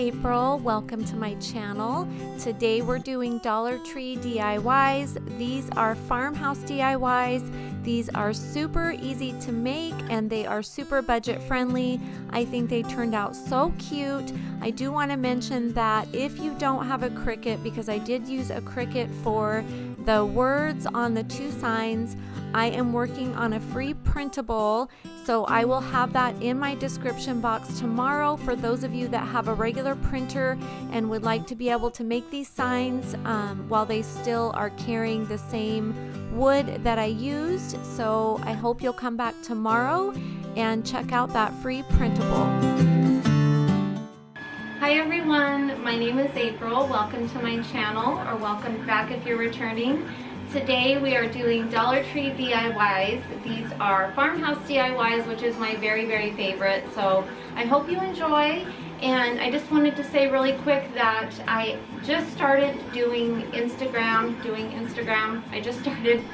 April. Welcome to my channel. Today we're doing Dollar Tree DIYs. These are farmhouse DIYs. These are super easy to make and they are super budget friendly. I think they turned out so cute. I do want to mention that if you don't have a Cricut, because I did use a Cricut for the words on the two signs, I am working on a free printable, so I will have that in my description box tomorrow for those of you that have a regular printer and would like to be able to make these signs while they still are carrying the same wood that I used. So I hope you'll come back tomorrow and check out that free printable. Hi everyone, my name is April. Welcome to my channel, or welcome back if you're returning. Today we are doing Dollar Tree DIYs. These are farmhouse DIYs, which is my very favorite. So I hope you enjoy. And I just wanted to say really quick that I just started doing Instagram. I just started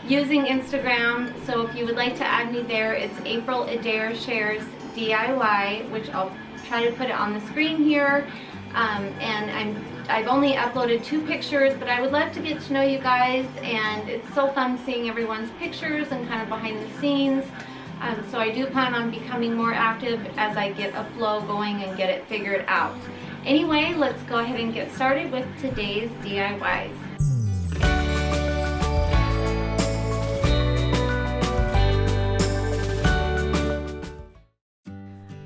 using Instagram. So if you would like to add me there, it's April Adair Shares DIY, which I'll try to put it on the screen here. And I've only uploaded 2 pictures, but I would love to get to know you guys, and it's so fun seeing everyone's pictures and kind of behind the scenes. So I do plan on becoming more active as I get a flow going and get it figured out. Anyway, let's go ahead and get started with today's DIYs.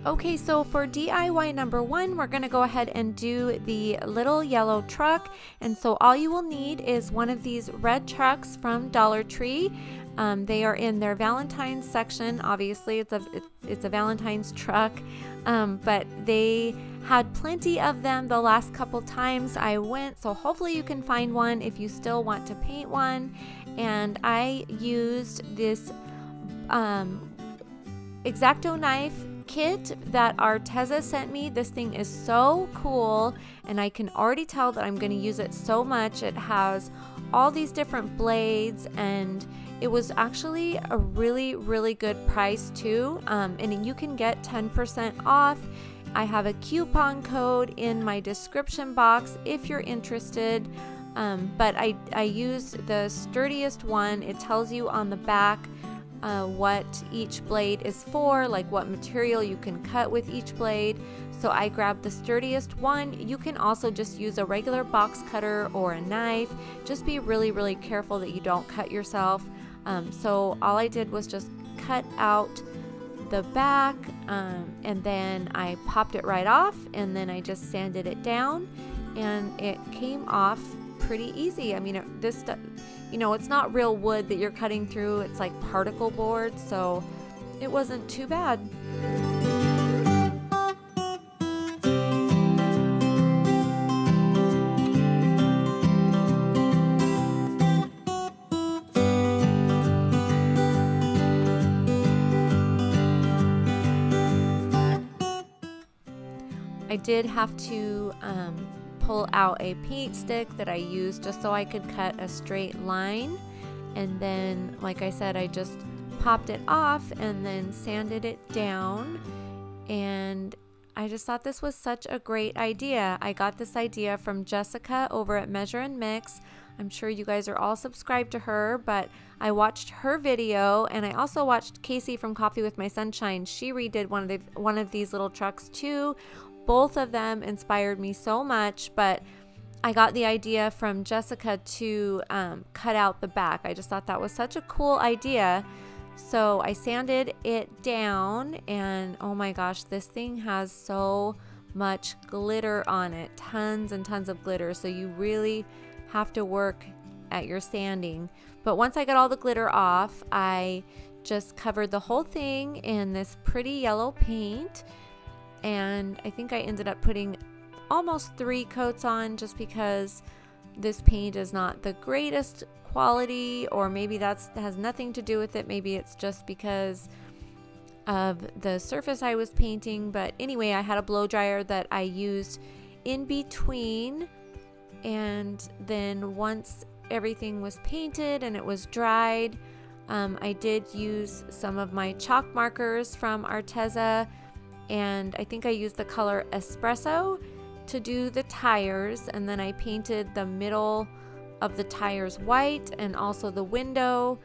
Okay, so for DIY number 1, we're going to go ahead and do the little yellow truck. And so all you will need is one of these red trucks from Dollar Tree. They are in their Valentine's section. Obviously, it's a Valentine's truck, but they had plenty of them the last couple times I went. So hopefully you can find one if you still want to paint one. And I used this X-Acto knife kit that Arteza sent me. This thing is so cool and I can already tell that I'm going to use it so much. It has all these different blades and it was actually a really good price too, and you can get 10% off. I have a coupon code in my description box if you're interested, but I used the sturdiest one. It tells you on the back what each blade is for, like what material you can cut with each blade. So I grabbed the sturdiest one. You can also just use a regular box cutter or a knife. Just be really careful that you don't cut yourself. So all I did was just cut out the back, and then I popped it right off, and then I just sanded it down and it came off pretty easy. I mean, this stuff, you know, it's not real wood that you're cutting through, it's like particle board, so it wasn't too bad. I did have to pull out a paint stick that I used just so I could cut a straight line, and then like I said, I just popped it off and then sanded it down, and I just thought this was such a great idea. I got this idea from Jessica over at Measure and Mix. I'm sure you guys are all subscribed to her, but I watched her video, and I also watched Casey from Coffee with My Sunshine. She redid one of these little trucks too. Both of them inspired me so much, but I got the idea from Jessica to cut out the back. I just thought that was such a cool idea. So I sanded it down, and oh my gosh, this thing has so much glitter on it. Tons and tons of glitter. So you really have to work at your sanding. But once I got all the glitter off, I just covered the whole thing in this pretty yellow paint. And I think I ended up putting almost 3 coats on, just because this paint is not the greatest quality, or maybe that has nothing to do with it. Maybe it's just because of the surface I was painting. But anyway, I had a blow dryer that I used in between, and then once everything was painted and it was dried, I did use some of my chalk markers from Arteza, and I think I used the color Espresso to do the tires, and then I painted the middle of the tires white and also the window.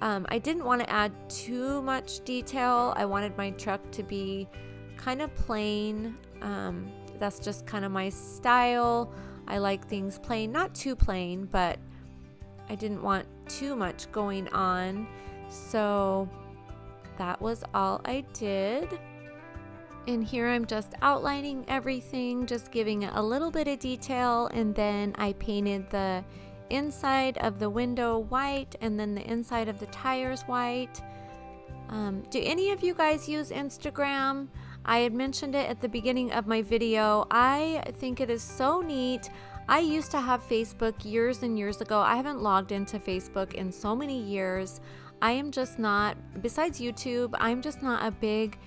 I didn't want to add too much detail. I wanted my truck to be kind of plain. That's just kind of my style. I like things plain, not too plain, but I didn't want too much going on. So that was all I did. And here I'm just outlining everything, just giving it a little bit of detail, and then I painted the inside of the window white and then the inside of the tires white. Do any of you guys use Instagram? I had mentioned it at the beginning of my video. I think it is so neat. I used to have Facebook years and years ago. I haven't logged into Facebook in so many years. I am just not, besides YouTube, I'm just not a big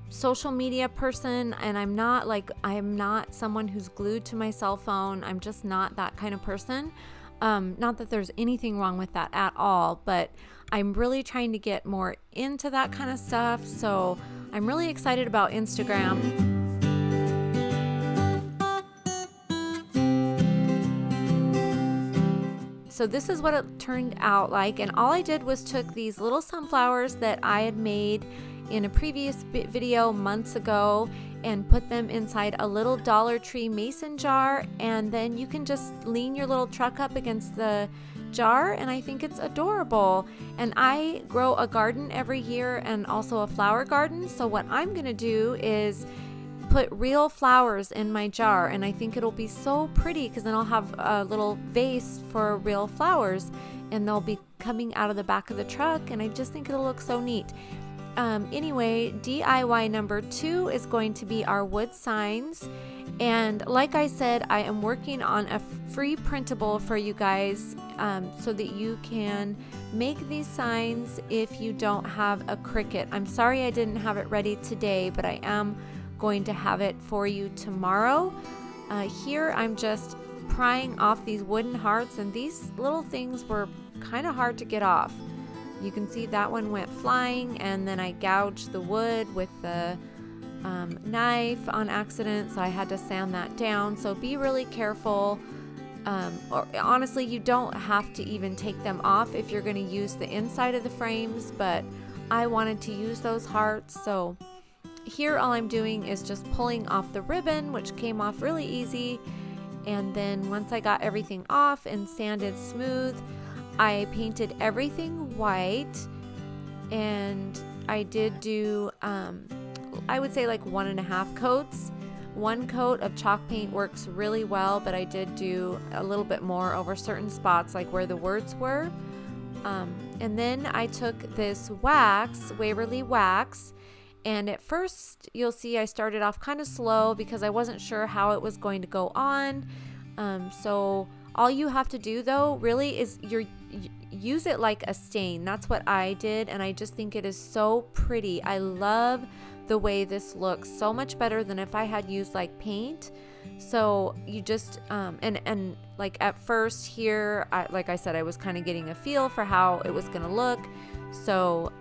social media person, and I'm not someone who's glued to my cell phone. I'm just not that kind of person. Not that there's anything wrong with that at all, but I'm really trying to get more into that kind of stuff. So I'm really excited about Instagram. So this is what it turned out like, and all I did was took these little sunflowers that I had made in a previous video months ago and put them inside a little Dollar Tree mason jar, and then you can just lean your little truck up against the jar, and I think it's adorable. And I grow a garden every year and also a flower garden, so what I'm gonna do is put real flowers in my jar, and I think it'll be so pretty because then I'll have a little vase for real flowers, and they'll be coming out of the back of the truck, and I just think it'll look so neat. Anyway, DIY number 2 is going to be our wood signs. And like I said, I am working on a free printable for you guys so that you can make these signs if you don't have a Cricut. I'm sorry I didn't have it ready today, but I am going to have it for you tomorrow. Here I'm just prying off these wooden hearts, and these little things were kind of hard to get off. You can see that one went flying, and then I gouged the wood with the knife on accident, so I had to sand that down. So be really careful. Or honestly, you don't have to even take them off if you're going to use the inside of the frames, but I wanted to use those hearts. So here all I'm doing is just pulling off the ribbon, which came off really easy. And then once I got everything off and sanded smooth, I painted everything white, and I did do, I would say like 1.5 coats. 1 coat of chalk paint works really well, but I did do a little bit more over certain spots, like where the words were. And then I took this wax, Waverly wax, and at first you'll see I started off kind of slow because I wasn't sure how it was going to go on. So all you have to do though really is use it like a stain. That's what I did, and I just think it is so pretty. I love the way this looks, so much better than if I had used like paint. So you just and like at first here, like I said, I was kind of getting a feel for how it was gonna look. So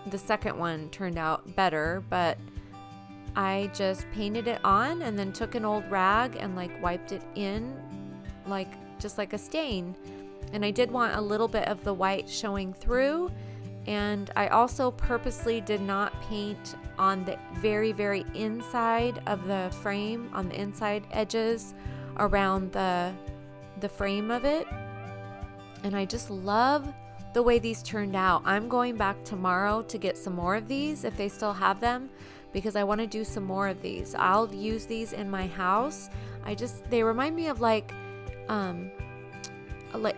the second one turned out better, but I just painted it on and then took an old rag and like wiped it in like just like a stain. And I did want a little bit of the white showing through, and I also purposely did not paint on the very, very inside of the frame, on the inside edges around the frame of it. And I just love the way these turned out. I'm going back tomorrow to get some more of these if they still have them, because I want to do some more of these. I'll use these in my house. They remind me of like,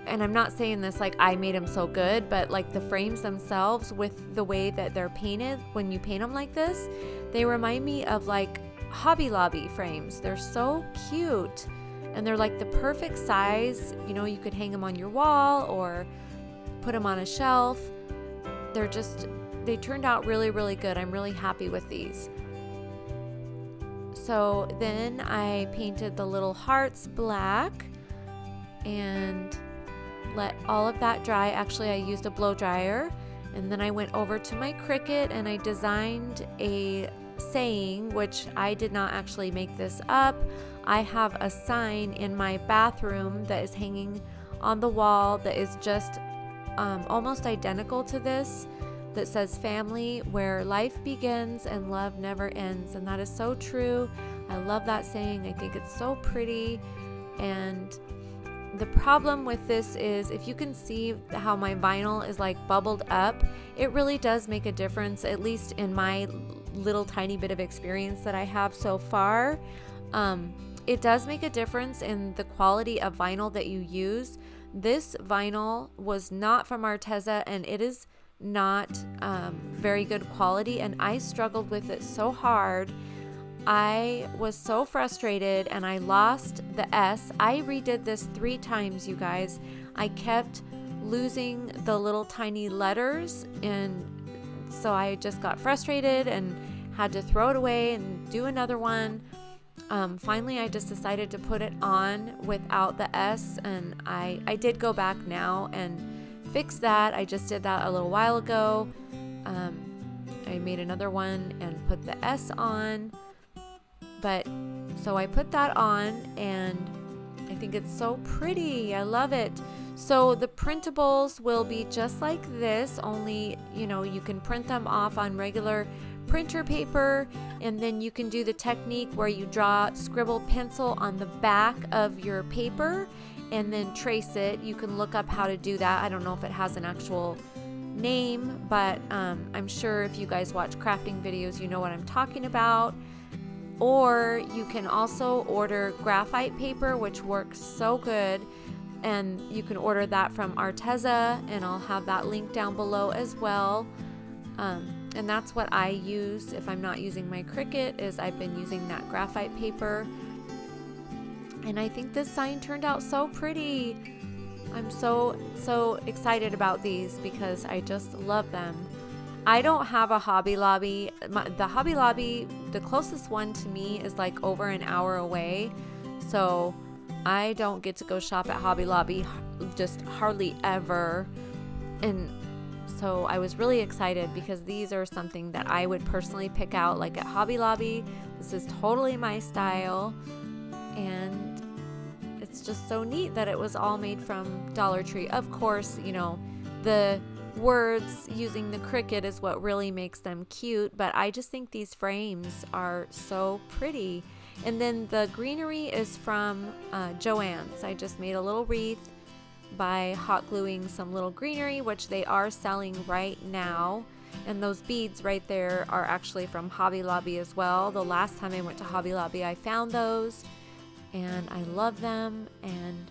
and I'm not saying this like I made them so good, but like the frames themselves with the way that they're painted, when you paint them like this, they remind me of like Hobby Lobby frames. They're so cute, and they're like the perfect size. You know, you could hang them on your wall or put them on a shelf. They turned out really, really good. I'm really happy with these. So then I painted the little hearts black and let all of that dry. Actually, I used a blow dryer, and then I went over to my Cricut and I designed a saying, which I did not actually make this up. I have a sign in my bathroom that is hanging on the wall that is just almost identical to this, that says family where life begins and love never ends. And that is so true. I love that saying. I think it's so pretty. And the problem with this is, if you can see how my vinyl is like bubbled up, it really does make a difference, at least in my little tiny bit of experience that I have so far. It does make a difference in the quality of vinyl that you use. This vinyl was not from Arteza, and it is not very good quality, and I struggled with it so hard. I was so frustrated, and I lost the S. I redid this 3 times, you guys. I kept losing the little tiny letters, and so I just got frustrated and had to throw it away and do another one. Finally, I just decided to put it on without the S, and I did go back now and fix that. I just did that a little while ago. I made another one and put the S on. But so I put that on, and I think it's so pretty. I love it. So the printables will be just like this, only, you know, you can print them off on regular printer paper, and then you can do the technique where you scribble pencil on the back of your paper and then trace it. You can look up how to do that. I don't know if it has an actual name, but I'm sure if you guys watch crafting videos, you know what I'm talking about. Or you can also order graphite paper, which works so good, and you can order that from Arteza, and I'll have that link down below as well. And that's what I use if I'm not using my Cricut, is I've been using that graphite paper. And I think this sign turned out so pretty. I'm so excited about these because I just love them. I don't have a Hobby Lobby. The Hobby Lobby, the closest one to me is like over an hour away. So I don't get to go shop at Hobby Lobby just hardly ever. And so I was really excited because these are something that I would personally pick out like at Hobby Lobby. This is totally my style. And it's just so neat that it was all made from Dollar Tree. Of course, you know, the words using the Cricut is what really makes them cute, but I just think these frames are so pretty. And then the greenery is from Joann's. I just made a little wreath by hot gluing some little greenery, which they are selling right now. And those beads right there are actually from Hobby Lobby as well. The last time I went to Hobby Lobby, I found those, and I love them, and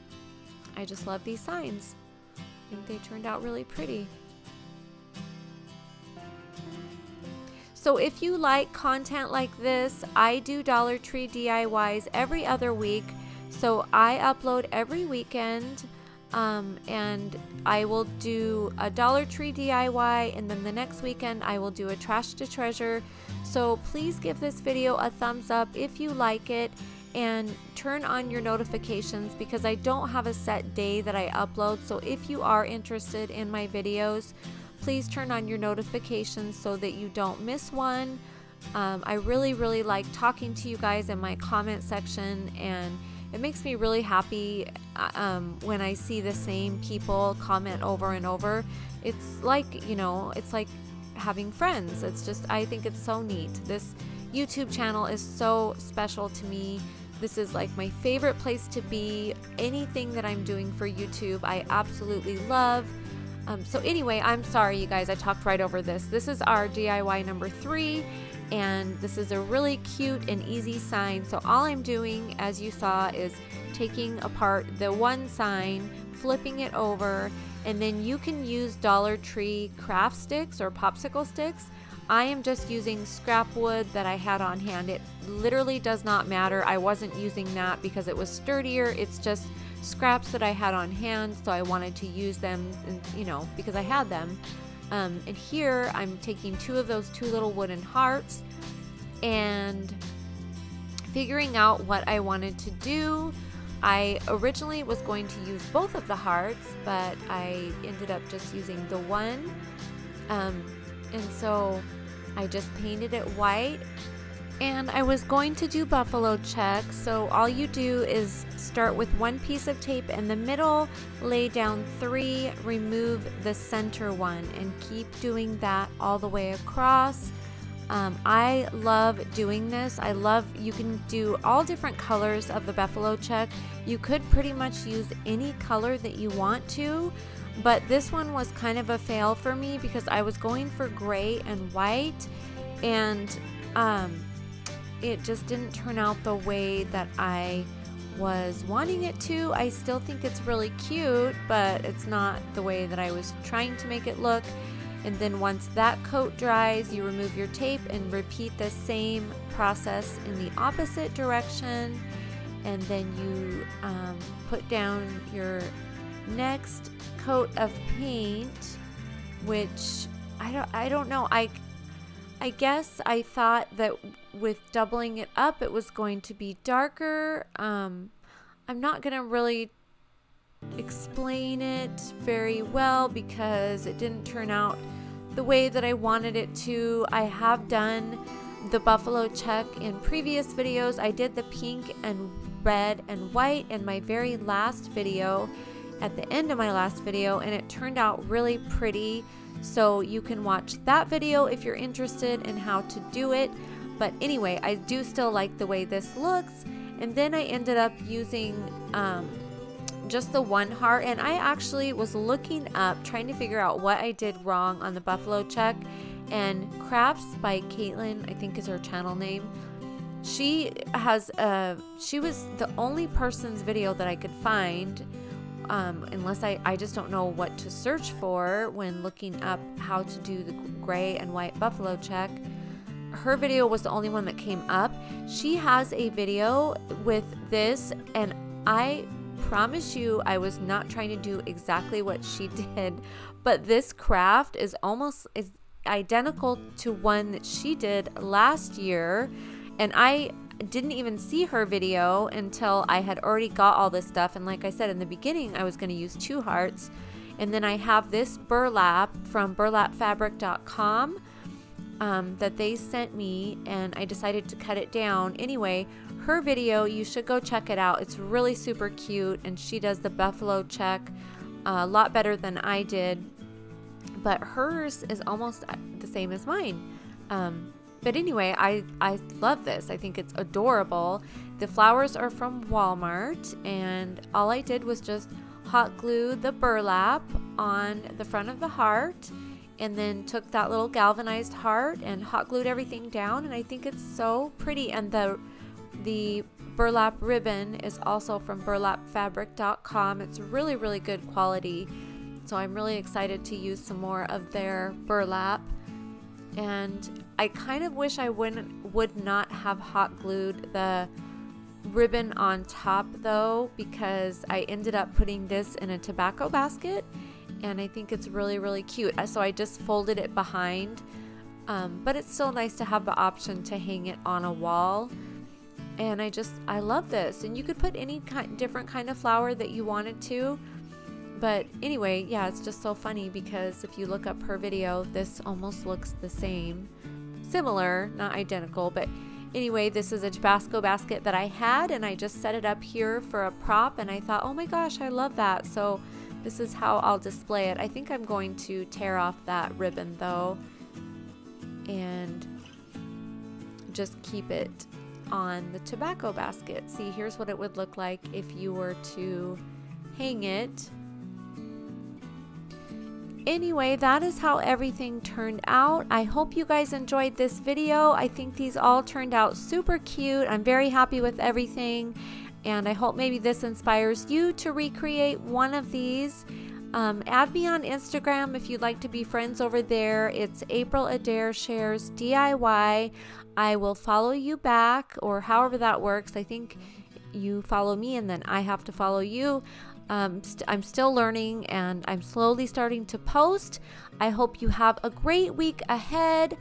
I just love these signs. I think they turned out really pretty. So if you like content like this, I do Dollar Tree DIYs every other week. So I upload every weekend, and I will do a Dollar Tree DIY, and then the next weekend I will do a Trash to Treasure. So please give this video a thumbs up if you like it, and turn on your notifications because I don't have a set day that I upload. So if you are interested in my videos, please turn on your notifications so that you don't miss one. I really like talking to you guys in my comment section, and it makes me really happy when I see the same people comment over and over. It's like, you know, it's like having friends. It's just, I think it's so neat. This YouTube channel is so special to me. This is like my favorite place to be. Anything that I'm doing for YouTube, I absolutely love. So anyway, I'm sorry you guys, I talked right over this. This is our DIY number 3, and this is a really cute and easy sign. So all I'm doing, as you saw, is taking apart the one sign, flipping it over, and then you can use Dollar Tree craft sticks or popsicle sticks. I am just using scrap wood that I had on hand. It literally does not matter. I wasn't using that because it was sturdier. It's just scraps that I had on hand, so I wanted to use them, you know, because I had them. And here I'm taking 2 of those 2 little wooden hearts and figuring out what I wanted to do. I originally was going to use both of the hearts, but I ended up just using the one. And so I just painted it white, And I was going to do buffalo check, so all you do is start with one piece of tape in the middle, lay down 3, remove the center one, and keep doing that all the way across. I love doing this. You can do all different colors of the buffalo check. You could pretty much use any color that you want to, but this one was kind of a fail for me because I was going for gray and white, and it just didn't turn out the way that I was wanting it to. I still think it's really cute, but it's not the way that I was trying to make it look. And then once that coat dries, you remove your tape and repeat the same process in the opposite direction. And then you put down your next coat of paint, which I don't know. I guess I thought that with doubling it up, it was going to be darker. I'm not going to really explain it very well because it didn't turn out the way that I wanted it to. I have done the buffalo check in previous videos. I did the pink and red and white in my very last video, at the end of my last video, and it turned out really pretty. So you can watch that video if you're interested in how to do it. But anyway, I do still like the way this looks. And then I ended up using just the one heart, and I actually was looking up trying to figure out what I did wrong on the buffalo check, and Crafts by Caitlin, I think is her channel name. She was the only person's video that I could find, unless I just don't know what to search for when looking up how to do the gray and white buffalo check. Her video was the only one that came up. She has a video with this, and I promise you I was not trying to do exactly what she did, but this craft is identical to one that she did last year, and I didn't even see her video until I had already got all this stuff. And like I said in the beginning, I was going to use 2 hearts, and then I have this burlap from burlapfabric.com that they sent me, and I decided to cut it down. Anyway, her video, you should go check it out. It's really super cute, and she does the buffalo check a lot better than I did, but hers is almost the same as mine. But anyway, I love this. I think it's adorable. The flowers are from Walmart, and all I did was just hot glue the burlap on the front of the heart, and then took that little galvanized heart and hot glued everything down, and I think it's so pretty. And the burlap ribbon is also from burlapfabric.com. It's really, really good quality, so I'm really excited to use some more of their burlap. And I kind of wish I would not have hot glued the ribbon on top though, because I ended up putting this in a tobacco basket, and I think it's really, really cute. So I just folded it behind, but it's still nice to have the option to hang it on a wall. And I love this. And you could put any different kind of flower that you wanted to. But anyway, yeah, it's just so funny because if you look up her video, this almost looks the same. Similar, not identical, but anyway, this is a Tabasco basket that I had, and I just set it up here for a prop, and I thought, oh my gosh, I love that. So this is how I'll display it. I think I'm going to tear off that ribbon though and just keep it on the tobacco basket. See, here's what it would look like if you were to hang it. Anyway, that is how everything turned out. I hope you guys enjoyed this video. I think these all turned out super cute. I'm very happy with everything, and I hope maybe this inspires you to recreate one of these. Add me on Instagram if you'd like to be friends over there. It's April Adair Shares DIY. I will follow you back, or however that works. I think you follow me and then I have to follow you. I'm still learning, and I'm slowly starting to post. I hope you have a great week ahead.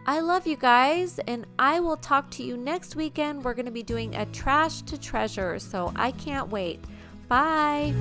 I love you guys, and I will talk to you next weekend. We're going to be doing a trash to treasure, so I can't wait. Bye.